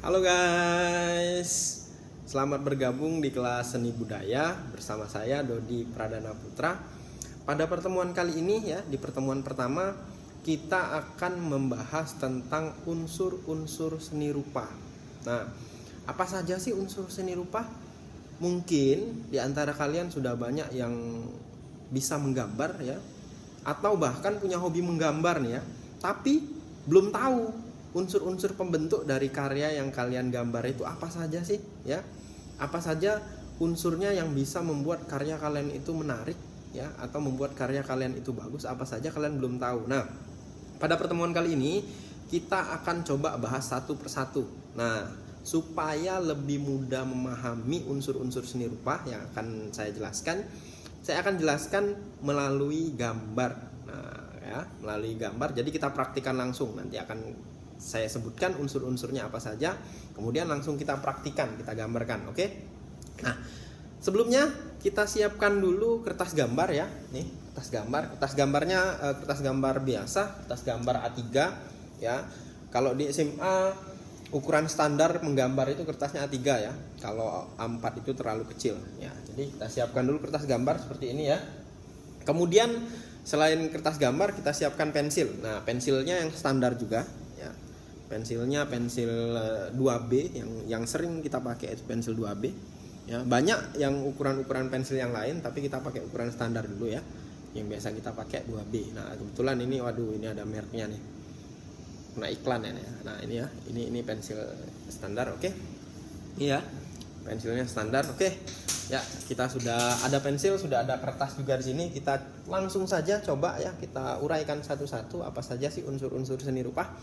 Halo guys, selamat bergabung di kelas seni budaya bersama saya Dodi Pradana Putra. Pada pertemuan kali ini ya, di pertemuan pertama kita akan membahas tentang unsur-unsur seni rupa. Nah, apa saja sih unsur seni rupa? Mungkin di antara kalian sudah banyak yang bisa menggambar ya, atau bahkan punya hobi menggambar nih ya, tapi belum tahu unsur-unsur pembentuk dari karya yang kalian gambar itu apa saja sih ya? Apa saja unsurnya yang bisa membuat karya kalian itu menarik ya, atau membuat karya kalian itu bagus? Apa saja kalian belum tahu. Nah, pada pertemuan kali ini kita akan coba bahas satu persatu. Nah, supaya lebih mudah memahami unsur-unsur seni rupa yang akan saya jelaskan, saya akan jelaskan melalui gambar. Nah, ya, melalui gambar. Jadi kita praktikkan langsung. Nanti akan saya sebutkan unsur-unsurnya apa saja, kemudian langsung kita praktikan, kita gambarkan, oke? Nah, sebelumnya kita siapkan dulu kertas gambar ya. Nih, kertas gambarnya kertas gambar biasa, kertas gambar A3 ya. Kalau di SMA ukuran standar menggambar itu kertasnya A3 ya. Kalau A4 itu terlalu kecil ya. Jadi kita siapkan dulu kertas gambar seperti ini ya. Kemudian selain kertas gambar kita siapkan pensil. Nah, pensilnya yang standar juga. Pensilnya pensil 2B yang sering kita pakai itu pensil 2B ya. Banyak yang ukuran-ukuran pensil yang lain, tapi kita pakai ukuran standar dulu ya, yang biasa kita pakai 2B. Nah, kebetulan ini ini ada mereknya nih, nah iklan ya. Nah, ini ya, ini pensil standar, oke. Iya, pensilnya standar, oke. Ya, kita sudah ada pensil, sudah ada kertas juga di sini. Kita langsung saja coba ya, kita uraikan satu-satu apa saja sih unsur-unsur seni rupa.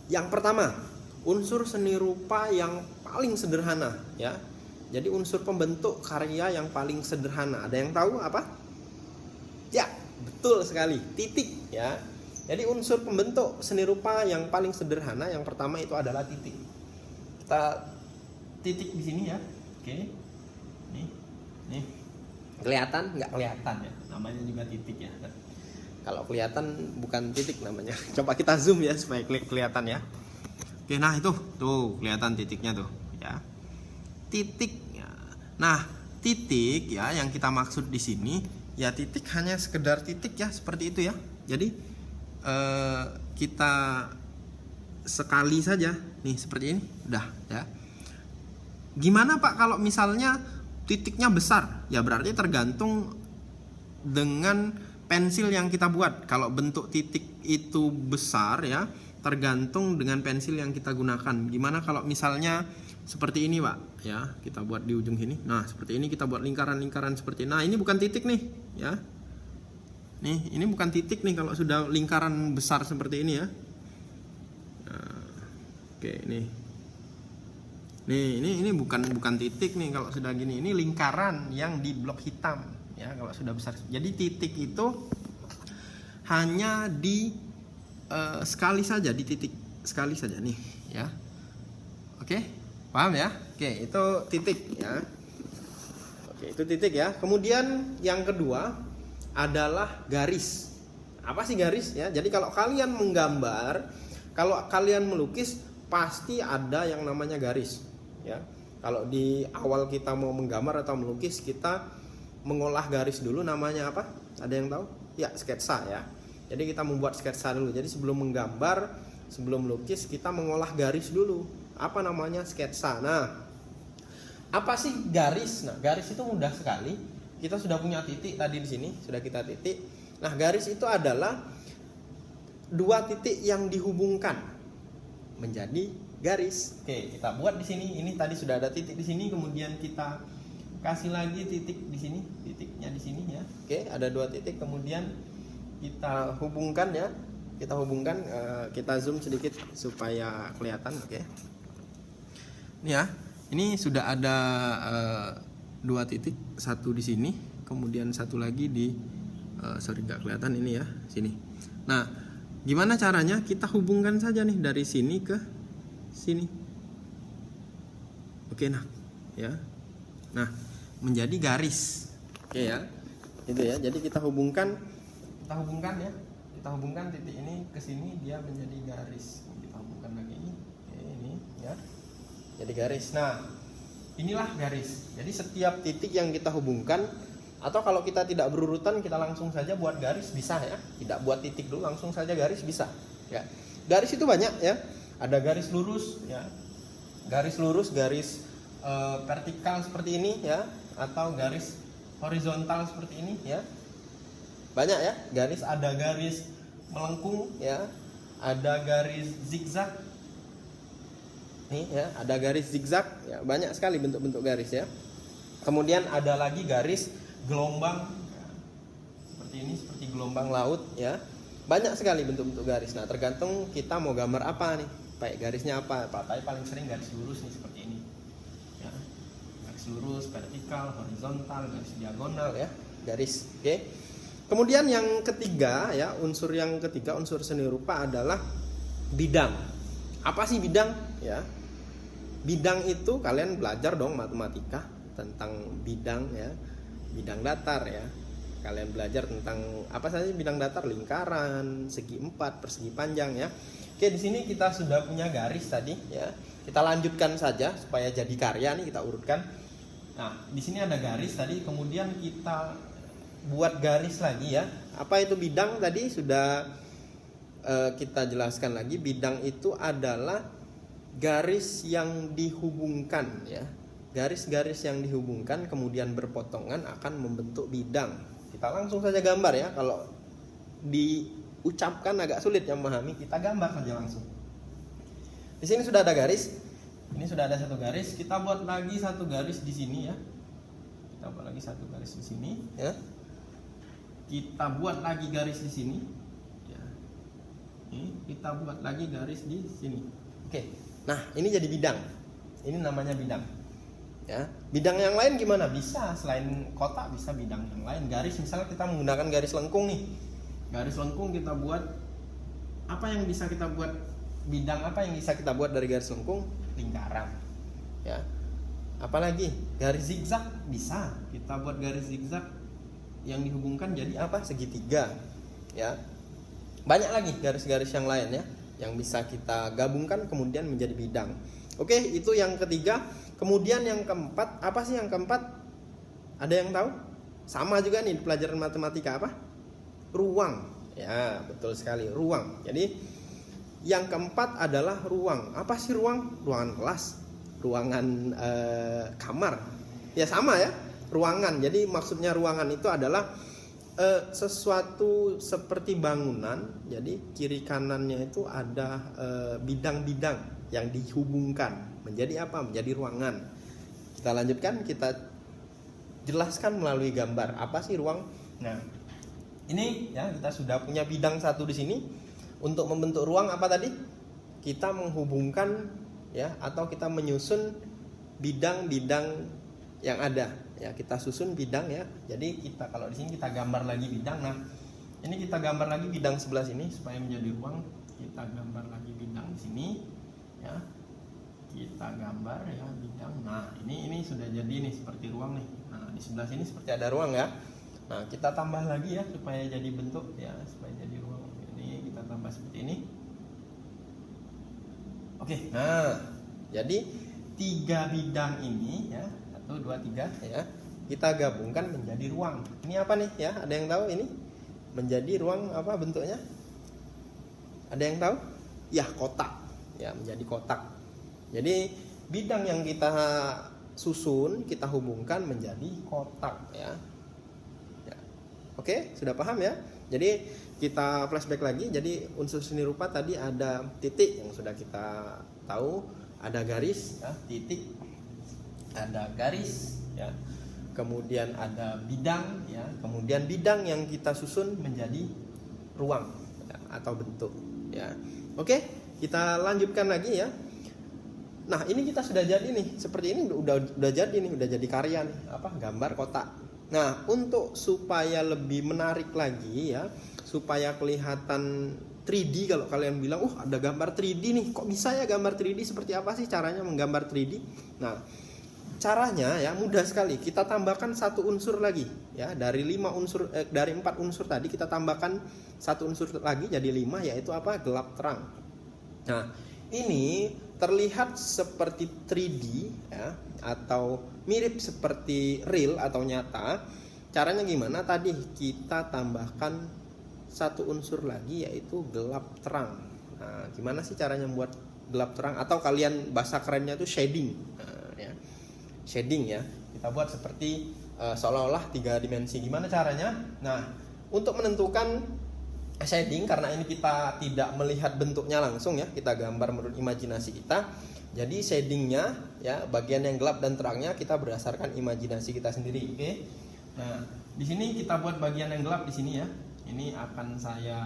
Yang pertama, unsur seni rupa yang paling sederhana ya. Jadi unsur pembentuk karya yang paling sederhana. Ada yang tahu apa? Ya, betul sekali, titik ya. Jadi unsur pembentuk seni rupa yang paling sederhana yang pertama itu adalah titik. Kita titik di sini ya. Oke. Nih. Kelihatan? Nggak kelihatan ya. Namanya juga titik ya. Kalau kelihatan bukan titik namanya. Coba kita zoom ya supaya kelihatan ya. Oke, nah itu tuh kelihatan titiknya tuh ya. Titik. Nah, titik ya yang kita maksud di sini ya, titik hanya sekedar titik ya, seperti itu ya. Jadi kita sekali saja nih seperti ini udah ya. Gimana Pak kalau misalnya titiknya besar? Ya berarti tergantung dengan pensil yang kita buat. Kalau bentuk titik itu besar ya, tergantung dengan pensil yang kita gunakan. Gimana kalau misalnya seperti ini Pak ya, kita buat di ujung sini. Nah, seperti ini kita buat lingkaran-lingkaran seperti ini. Nah, ini bukan titik nih ya. Nih, ini bukan titik nih kalau sudah lingkaran besar seperti ini ya. Nah, oke, nih. Ini bukan titik nih kalau sudah gini. Ini lingkaran yang di blok hitam. Ya, kalau sudah besar. Jadi titik itu hanya di sekali saja, di titik sekali saja nih ya. Oke, paham ya? Oke, itu titik ya. Oke, itu titik ya. Kemudian yang kedua adalah garis. Apa sih garis ya? Jadi kalau kalian menggambar, kalau kalian melukis pasti ada yang namanya garis ya. Kalau di awal kita mau menggambar atau melukis, kita mengolah garis dulu, namanya apa? Ada yang tahu? Ya, sketsa ya. Jadi kita membuat sketsa dulu. Jadi sebelum menggambar, sebelum melukis, kita mengolah garis dulu. Apa namanya? Sketsa. Nah, apa sih garis? Nah, garis itu mudah sekali. Kita sudah punya titik tadi di sini, sudah kita titik. Nah, garis itu adalah dua titik yang dihubungkan menjadi garis. Oke, kita buat di sini. Ini tadi sudah ada titik di sini, kemudian kita kasih lagi titik di sini, titiknya di sini ya. Oke, ada dua titik, kemudian kita hubungkan ya. Kita hubungkan, kita zoom sedikit supaya kelihatan, oke. Ini ya. Ini sudah ada dua titik, satu di sini, kemudian satu lagi di nggak kelihatan ini ya, sini. Nah, gimana caranya? Kita hubungkan saja nih dari sini ke sini. Oke, nah, ya. Nah, menjadi garis. Oke ya. Itu ya. Jadi kita hubungkan ya. Kita hubungkan titik ini ke sini, dia menjadi garis. Kita hubungkan lagi. Oke, ini ya. jadi garis. Nah, inilah garis. Jadi setiap titik yang kita hubungkan, atau kalau kita tidak berurutan kita langsung saja buat garis bisa ya. Tidak buat titik dulu, langsung saja garis bisa. Ya. Garis itu banyak ya. Ada garis lurus ya. Garis lurus, garis vertikal seperti ini ya, atau garis horizontal seperti ini ya. Banyak ya, garis, ada garis melengkung ya, ada garis zigzag. Nih ya, ada garis zigzag ya, banyak sekali bentuk-bentuk garis ya. Kemudian ada lagi garis gelombang ya, seperti ini, seperti gelombang laut ya. Banyak sekali bentuk-bentuk garis. Nah, tergantung kita mau gambar apa nih. Baik garisnya apa? Tapi paling sering garis lurus nih seperti ini. Ya. Garis lurus, vertikal, horizontal, garis diagonal ya, garis. Oke. Kemudian yang ketiga ya, unsur yang ketiga, unsur seni rupa adalah bidang. Apa sih bidang ya? Bidang itu kalian belajar dong matematika tentang bidang ya, bidang datar ya. Kalian belajar tentang apa saja bidang datar, lingkaran, segi empat, persegi panjang ya. Oke, di sini kita sudah punya garis tadi ya. Kita lanjutkan saja supaya jadi karya nih, kita urutkan. Nah, di sini ada garis tadi, kemudian kita buat garis lagi ya. Apa itu bidang tadi sudah kita jelaskan lagi. Bidang itu adalah garis yang dihubungkan ya, garis-garis yang dihubungkan kemudian berpotongan akan membentuk bidang. Kita langsung saja gambar ya, kalau diucapkan agak sulit yang memahami, kita gambar saja langsung. Di sini sudah ada garis, ini sudah ada satu garis, kita buat lagi satu garis di sini ya, kita buat lagi satu garis di sini ya, kita buat lagi garis di sini ya, ini kita buat lagi garis di sini. Oke. Nah, ini jadi bidang. Ini namanya bidang. Ya, bidang yang lain gimana? Bisa selain kotak, bisa bidang yang lain. Garis, misalnya kita menggunakan garis lengkung nih. Garis lengkung kita buat, apa yang bisa kita buat, bidang apa yang bisa kita buat dari garis lengkung? Lingkaran. Ya. Apalagi garis zigzag bisa. Kita buat garis zigzag yang dihubungkan jadi apa? Segitiga. Ya. Banyak lagi garis-garis yang lain ya, yang bisa kita gabungkan kemudian menjadi bidang. Oke, itu yang ketiga. Kemudian yang keempat, apa sih yang keempat? Ada yang tahu? Sama juga nih di pelajaran matematika apa? Ruang. Ya, betul sekali, ruang. Jadi yang keempat adalah ruang. Apa sih ruang? Ruangan kelas, ruangan kamar. Ya sama ya, ruangan. Jadi maksudnya ruangan itu adalah sesuatu seperti bangunan, jadi kiri kanannya itu ada bidang-bidang yang dihubungkan menjadi apa? Menjadi ruangan. Kita lanjutkan, kita jelaskan melalui gambar. Apa sih ruang? Nah, ini ya kita sudah punya bidang satu di sini. Untuk membentuk ruang apa tadi? Kita menghubungkan ya, atau kita menyusun bidang-bidang yang ada ya, kita susun bidang ya. Jadi kita kalau di sini kita gambar lagi bidang. Nah, ini kita gambar lagi bidang sebelah sini supaya menjadi ruang. Kita gambar lagi bidang di sini ya. Kita gambar ya bidang. Nah, ini sudah jadi nih seperti ruang nih. Nah, di sebelah sini seperti ada ruang ya. Nah, kita tambah lagi ya supaya jadi bentuk ya, supaya jadi ruang. Ini kita tambah seperti ini. Oke. Nah, jadi 3 bidang ini ya, 1, 2, 3 ya, kita gabungkan menjadi ruang. Ini apa nih ya? Ada yang tahu ini? Menjadi ruang apa bentuknya? Ada yang tahu? Ya, kotak. Ya, menjadi kotak. Jadi bidang yang kita susun, kita hubungkan menjadi kotak ya. Ya. Oke, sudah paham ya? Jadi kita flashback lagi. Jadi unsur seni rupa tadi ada titik yang sudah kita tahu, ada garis ya, titik, ada garis ya, kemudian ada bidang ya, kemudian bidang yang kita susun menjadi ruang ya, atau bentuk ya. Oke, kita lanjutkan lagi ya. Nah, ini kita sudah jadi nih, seperti ini udah jadi nih, udah jadi karya nih, apa? Gambar kotak. Nah, untuk supaya lebih menarik lagi ya, supaya kelihatan 3D, kalau kalian bilang, ada gambar 3D nih, kok bisa ya gambar 3D? Seperti apa sih caranya menggambar 3D? Nah, caranya ya mudah sekali. Kita tambahkan satu unsur lagi ya, dari 5 unsur dari 4 unsur tadi kita tambahkan satu unsur lagi jadi 5, yaitu apa? Gelap terang. Nah, ini terlihat seperti 3D ya, atau mirip seperti real atau nyata. Caranya gimana? Tadi kita tambahkan satu unsur lagi, yaitu gelap terang. Nah, gimana sih caranya membuat gelap terang, atau kalian bahasa kerennya itu shading. Nah, ya. Shading ya, kita buat seperti seolah-olah 3 dimensi. Gimana caranya? Nah, untuk menentukan shading, karena ini kita tidak melihat bentuknya langsung ya, kita gambar menurut imajinasi kita. Jadi shadingnya ya, bagian yang gelap dan terangnya kita berdasarkan imajinasi kita sendiri. Oke. Nah, di sini kita buat bagian yang gelap di sini ya. Ini akan saya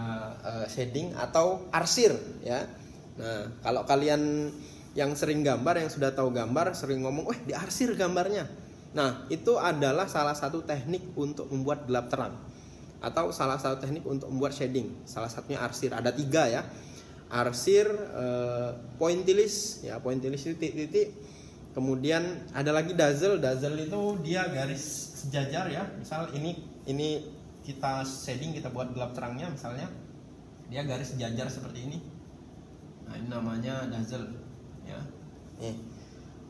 shading atau arsir ya. Nah, kalau kalian yang sering gambar, yang sudah tahu gambar, sering ngomong, "Wah, diarsir gambarnya." Nah, itu adalah salah satu teknik untuk membuat gelap terang, atau salah satu teknik untuk membuat shading. Salah satunya arsir. Ada 3 ya. Arsir, pointillist ya, pointillist itu titik-titik. Kemudian ada lagi dazzle. Dazzle itu dia garis sejajar ya. Misal ini kita shading, kita buat gelap terangnya, misalnya dia garis sejajar seperti ini. Nah, ini namanya dazzle ya. Nih,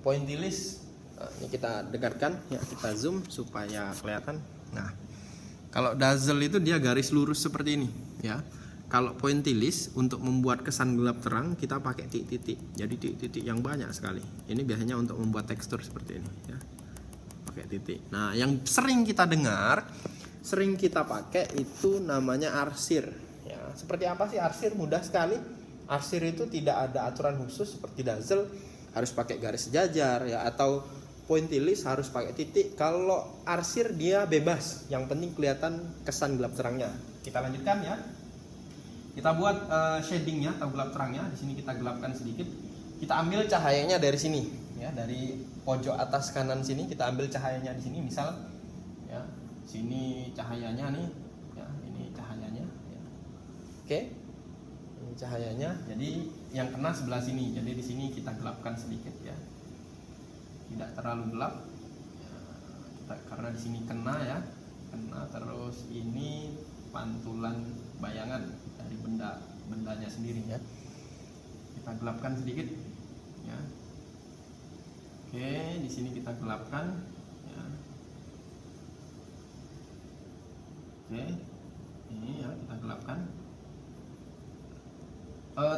pointillist. Nah, ini kita dekatkan ya, kita zoom supaya kelihatan. Nah, kalau dazzle itu dia garis lurus seperti ini ya. Kalau pointillist untuk membuat kesan gelap terang, kita pakai titik-titik. Jadi titik-titik yang banyak sekali. Ini biasanya untuk membuat tekstur seperti ini ya. Pakai titik. Nah, yang sering kita dengar, sering kita pakai itu namanya arsir ya. Seperti apa sih arsir? Mudah sekali. Arsir itu tidak ada aturan khusus seperti dazzle harus pakai garis sejajar ya, atau pointillist harus pakai titik. Kalau arsir dia bebas, yang penting kelihatan kesan gelap terangnya. Kita lanjutkan ya. Kita buat shadingnya atau gelap terangnya. Di sini kita gelapkan sedikit. Kita ambil cahayanya dari sini ya, dari pojok atas kanan sini kita ambil cahayanya di sini. Misal ya, sini cahayanya nih ya, ini cahayanya ya. Oke. Ini cahayanya. Jadi yang kena sebelah sini. Jadi di sini kita gelapkan sedikit ya. Tidak terlalu gelap ya, karena di sini kena ya, kena. Terus ini pantulan bayangan dari bendanya sendiri ya, kita gelapkan sedikit ya. Oke, di sini kita gelapkan ya. Oke, ini ya kita gelapkan.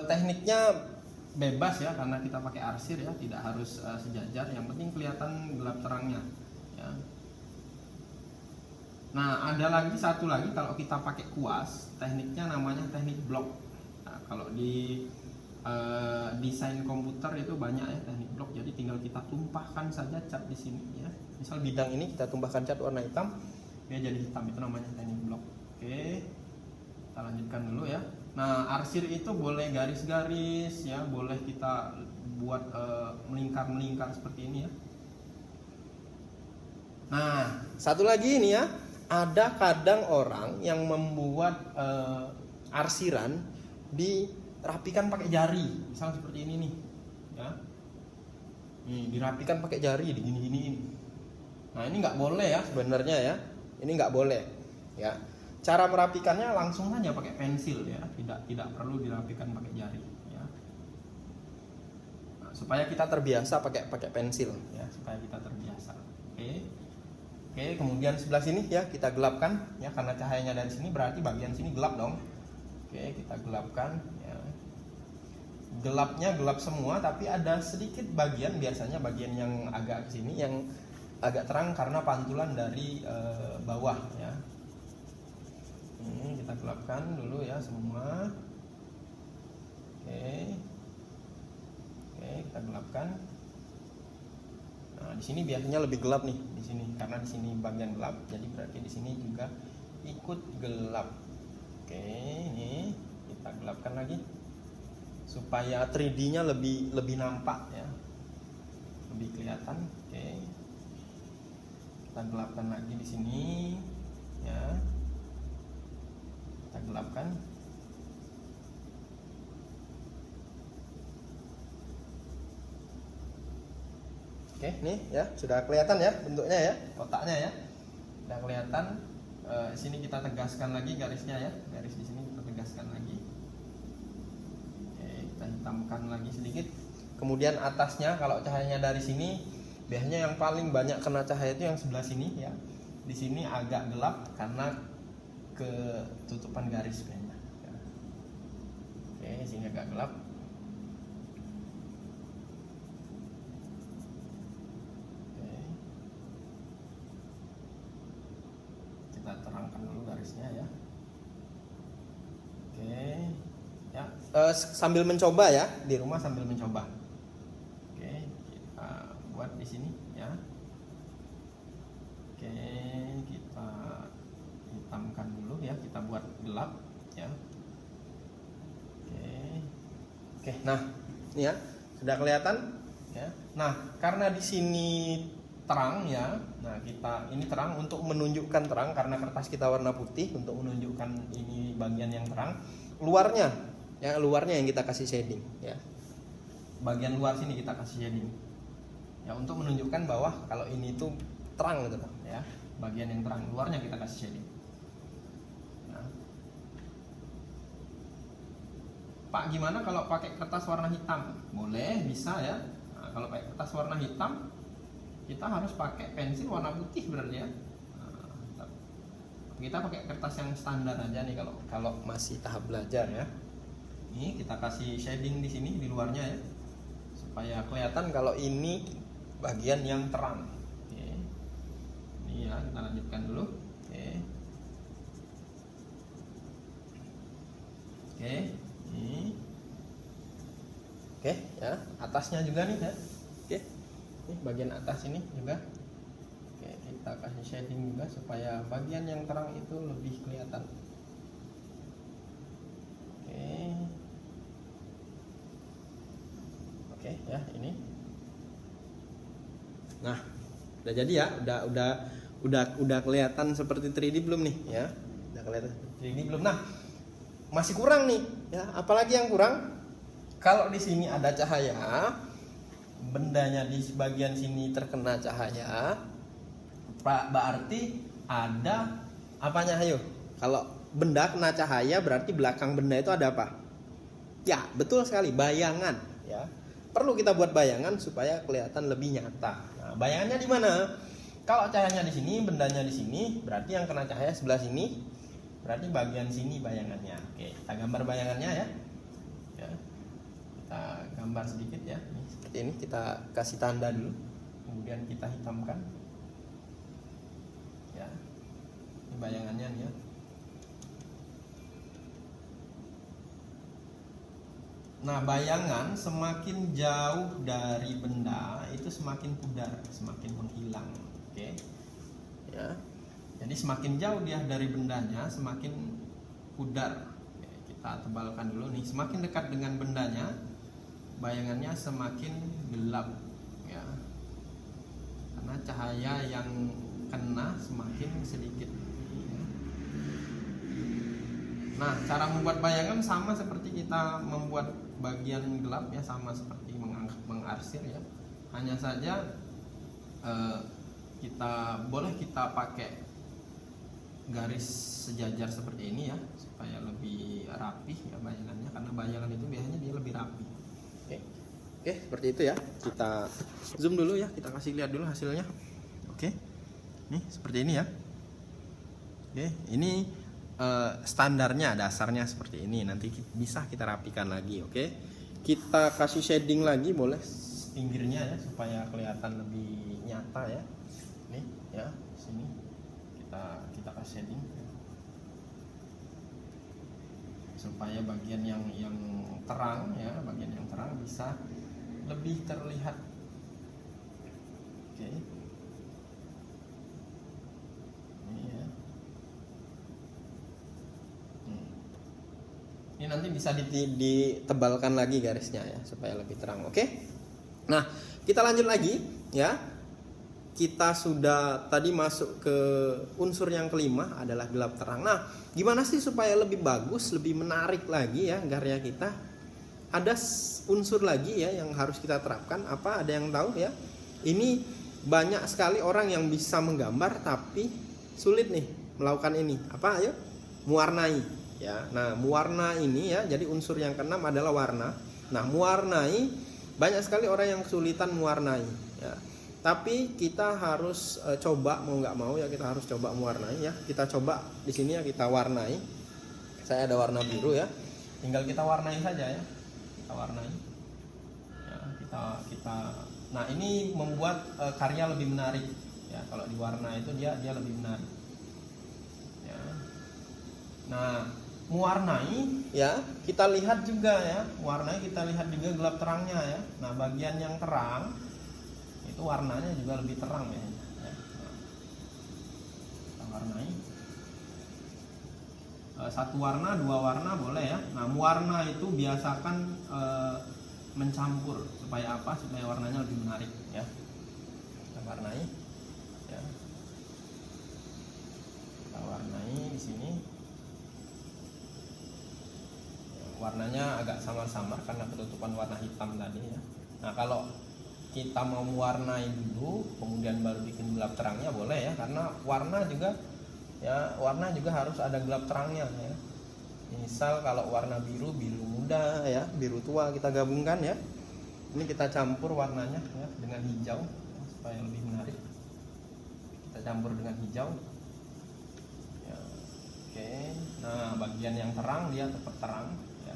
Tekniknya bebas ya, karena kita pakai arsir ya, tidak harus sejajar, yang penting kelihatan gelap terangnya ya. Nah, ada lagi satu lagi, kalau kita pakai kuas, tekniknya namanya teknik blok. Nah, kalau di desain komputer itu banyak ya teknik blok, jadi tinggal kita tumpahkan saja cat di sini ya. Misal bidang ini kita tumpahkan cat warna hitam, dia jadi hitam, itu namanya teknik blok. Oke, kita lanjutkan dulu ya. Nah, arsir itu boleh garis-garis ya, boleh kita buat melingkar-melingkar seperti ini ya. Nah, satu lagi ini ya, ada kadang orang yang membuat arsiran dirapikan pakai jari, misalnya seperti ini nih ya. Nih, dirapikan pakai jari, digini-giniin. Nah, ini nggak boleh ya sebenarnya ya, ini nggak boleh ya. Cara merapikannya langsung saja pakai pensil ya, tidak perlu dirapikan pakai jari ya. Nah, supaya kita terbiasa pakai pensil ya, supaya kita terbiasa. Oke, kemudian sebelah sini ya kita gelapkan ya, karena cahayanya dari sini berarti bagian sini gelap dong. Oke, kita gelapkan ya. Gelapnya gelap semua, tapi ada sedikit bagian, biasanya bagian yang agak ke sini yang agak terang karena pantulan dari bawah ya. Ini kita gelapkan dulu ya semua. Oke, kita gelapkan. Nah, di sini biasanya lebih gelap nih di sini, karena di sini bagian gelap, jadi berarti di sini juga ikut gelap. Oke, ini kita gelapkan lagi supaya 3D-nya lebih nampak ya, lebih kelihatan. Oke, kita gelapkan lagi di sini ya, kita gelapkan. Oke, nih ya sudah kelihatan ya bentuknya ya, kotaknya ya, sudah kelihatan. Sini kita tegaskan lagi garisnya ya, garis di sini kita tegaskan lagi. Oke, kita hitamkan lagi sedikit. Kemudian atasnya, kalau cahayanya dari sini, biasanya yang paling banyak kena cahaya itu yang sebelah sini ya. Di sini agak gelap karena ketutupan garis kayaknya. Ya. Oke, sini agak gelap. Oke. Kita terangkan dulu garisnya ya. Oke. Ya, sambil mencoba ya, di rumah sambil mencoba. Oke, kita buat di sini ya. Oke, kita hitamkan dulu ya, kita buat gelap ya. Oke, nah ini ya sudah kelihatan ya. Nah, karena di sini terang ya, nah kita ini terang untuk menunjukkan terang karena kertas kita warna putih untuk menunjukkan ini bagian yang terang. Luarnya ya, luarnya yang kita kasih shading ya. Bagian luar sini kita kasih shading ya untuk menunjukkan bahwa kalau ini tuh terang gitu ya. Bagian yang terang, luarnya kita kasih shading. Nah. Pak, gimana kalau pakai kertas warna hitam? Boleh, bisa ya. Nah, kalau pakai kertas warna hitam, kita harus pakai pensil warna putih berarti ya. Nah, kita pakai kertas yang standar aja nih kalau masih tahap belajar ya. Ini kita kasih shading di sini di luarnya ya, supaya kelihatan kalau ini bagian yang terang. Oke. Ini ya, kita lanjutkan dulu. Oke. Oke. Ini. Oke ya, atasnya juga nih ya. Oke. Ini bagian atas ini juga. Oke, kita kasih shading juga supaya bagian yang terang itu lebih kelihatan. Oke. Oke ya, ini. Nah, udah jadi ya, udah kelihatan seperti 3D belum nih ya? Udah kelihatan 3D belum? Nah, masih kurang nih ya. Apalagi yang kurang? Kalau di sini ada cahaya, bendanya di bagian sini terkena cahaya, berarti ada apanya? Ayo, kalau benda kena cahaya berarti belakang benda itu ada apa? Ya, betul sekali, bayangan ya. Perlu kita buat bayangan supaya kelihatan lebih nyata. Nah, bayangannya di mana? Kalau cahayanya di sini, bendanya di sini, berarti yang kena cahaya sebelah sini, berarti bagian sini bayangannya. Oke, kita gambar bayangannya ya. Ya. Kita gambar sedikit ya. Ini, seperti ini, kita kasih tanda dulu, kemudian kita hitamkan. Ya, ini bayangannya nih ya. Nah, bayangan semakin jauh dari benda itu semakin pudar, semakin menghilang. Oke. Ya. Jadi semakin jauh dia dari bendanya, semakin pudar. Oke, kita tebalkan dulu nih. Semakin dekat dengan bendanya, bayangannya semakin gelap ya. Karena cahaya yang kena semakin sedikit. Nah, cara membuat bayangan sama seperti kita membuat bagian gelap ya, sama seperti mengarsir ya. Hanya saja kita pakai garis sejajar seperti ini ya, supaya lebih rapih ya bayangannya, karena bayangan itu biasanya dia lebih rapi. Oke, seperti itu ya. Kita zoom dulu ya, kita kasih lihat dulu hasilnya. Oke. Nih, seperti ini ya. Oke, ini standarnya, dasarnya seperti ini. Nanti bisa kita rapikan lagi. Oke, kita kasih shading lagi boleh pinggirnya ya, supaya kelihatan lebih nyata ya. Nih ya, sini kita kasih shading supaya bagian yang terang ya, bagian yang terang bisa lebih terlihat. Oke. Ini nanti bisa ditebalkan lagi garisnya ya, supaya lebih terang. Oke. Nah, kita lanjut lagi ya. Kita sudah tadi masuk ke unsur yang kelima adalah gelap terang. Nah, gimana sih supaya lebih bagus, lebih menarik lagi ya karya kita? Ada unsur lagi ya yang harus kita terapkan. Apa? Ada yang tahu ya? Ini banyak sekali orang yang bisa menggambar tapi sulit nih melakukan ini. Apa? Ayo, mewarnai. Ya, nah mewarna ini ya, jadi unsur yang keenam adalah warna. Nah, mewarnai Banyak sekali orang yang kesulitan mewarnai ya. Tapi kita harus coba, mau nggak mau ya kita harus coba mewarnai ya. Kita coba di sini ya, kita warnai. Saya ada warna biru ya. Tinggal kita warnai saja ya. Kita warnai. Ya, kita nah ini membuat karya lebih menarik ya. Kalau diwarna itu dia lebih menarik. Ya. Nah, mewarnai ya, kita lihat juga ya. Warnai kita lihat juga gelap terangnya ya. Nah, bagian yang terang itu warnanya juga lebih terang ya. Nah, kita warnai. Satu warna, dua warna boleh ya. Nah, mewarna itu biasakan mencampur supaya apa? Supaya warnanya lebih menarik ya. Kita warnai ya. Kita warnai di sini. Ya, warnanya agak samar-samar karena ketutupan warna hitam tadi ya. Nah, kalau kita mau mewarnai dulu kemudian baru bikin gelap terangnya boleh ya, karena warna juga ya, warna juga harus ada gelap terangnya ya. Misal kalau warna biru, biru muda ya, biru tua kita gabungkan ya. Ini kita campur warnanya ya dengan hijau ya, supaya lebih menarik. Kita campur dengan hijau. Ya, oke. Nah, bagian yang terang dia tetap terang ya.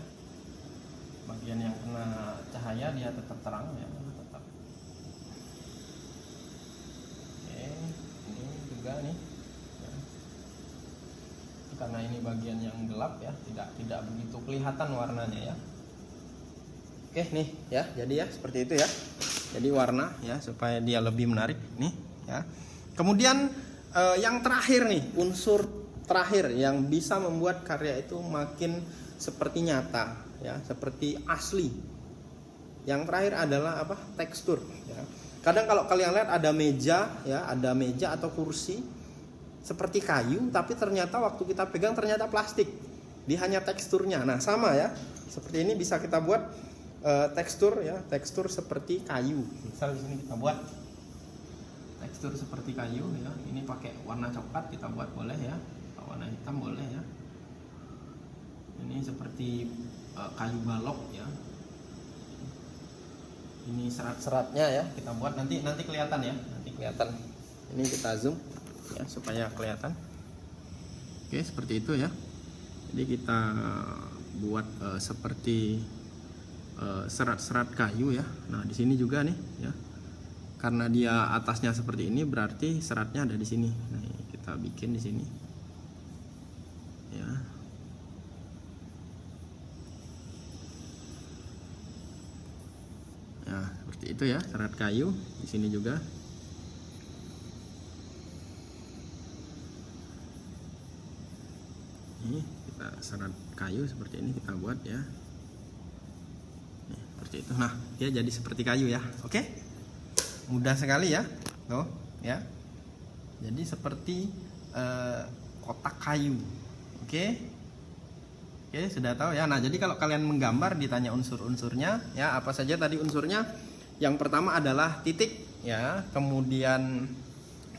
Bagian yang kena cahaya dia tetap terang ya, tetap. Oke, ini juga nih. Karena ini bagian yang gelap ya, tidak begitu kelihatan warnanya ya. Oke nih ya, jadi ya seperti itu ya. Jadi warna ya supaya dia lebih menarik nih ya. Kemudian yang terakhir nih, unsur terakhir yang bisa membuat karya itu makin seperti nyata ya, seperti asli. Yang terakhir adalah apa? Tekstur ya. Kadang kalau kalian lihat ada meja ya, ada meja atau kursi seperti kayu, tapi ternyata waktu kita pegang ternyata plastik. Dia hanya teksturnya. Nah, sama ya. Seperti ini bisa kita buat tekstur ya, tekstur seperti kayu. Misal di sini kita buat tekstur seperti kayu ya. Ini pakai warna coklat kita buat boleh ya. Warna hitam boleh ya. Ini seperti kayu balok ya. Ini serat-seratnya ya, kita buat nanti kelihatan ya. Nanti kelihatan. Ini kita zoom ya supaya kelihatan. Oke, seperti itu ya. Jadi kita buat seperti serat-serat kayu ya. Nah, di sini juga nih ya. Karena dia atasnya seperti ini berarti seratnya ada di sini. Nah, kita bikin di sini. Ya. Ya, seperti itu ya, serat kayu di sini juga. Ini kita serat kayu seperti ini kita buat ya. Nih, seperti itu. Nah, dia jadi seperti kayu ya. Oke? Mudah sekali ya. Tuh, ya. Jadi seperti kotak kayu. Oke? Oke, sudah tahu ya. Nah, jadi kalau kalian menggambar ditanya unsur-unsurnya ya, apa saja tadi unsurnya? Yang pertama adalah titik ya, kemudian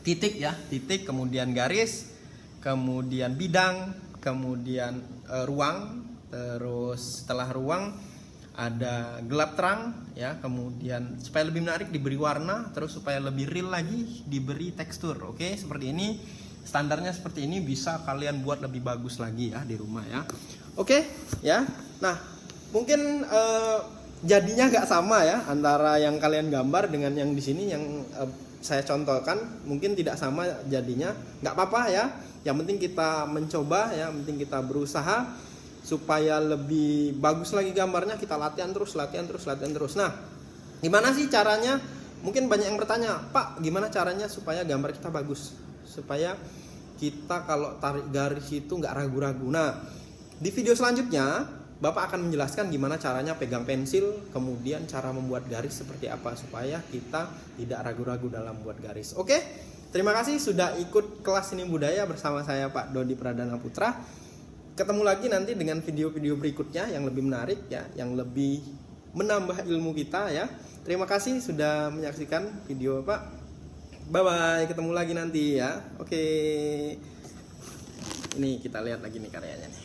titik ya, titik, kemudian garis, kemudian bidang, kemudian ruang, terus setelah ruang ada gelap terang ya, kemudian supaya lebih menarik diberi warna, terus supaya lebih real lagi diberi tekstur. Oke, seperti ini. Standarnya seperti ini, bisa kalian buat lebih bagus lagi ya di rumah ya. Oke ya. Nah, mungkin jadinya nggak sama ya antara yang kalian gambar dengan yang di sini yang saya contohkan, mungkin tidak sama jadinya. Nggak apa-apa ya. Yang penting kita mencoba ya, yang penting kita berusaha supaya lebih bagus lagi gambarnya. Kita latihan terus. Nah, gimana sih caranya? Mungkin banyak yang bertanya, Pak, gimana caranya supaya gambar kita bagus? Supaya kita kalau tarik garis itu nggak ragu-ragu. Nah, di video selanjutnya Bapak akan menjelaskan gimana caranya pegang pensil, kemudian cara membuat garis seperti apa supaya kita tidak ragu-ragu dalam membuat garis. Oke, terima kasih sudah ikut kelas seni budaya bersama saya Pak Dodi Pradana Putra. Ketemu lagi nanti dengan video-video berikutnya yang lebih menarik ya, yang lebih menambah ilmu kita ya. Terima kasih sudah menyaksikan video Pak. Bye bye, ketemu lagi nanti ya. Oke. Ini kita lihat lagi nih karyanya nih.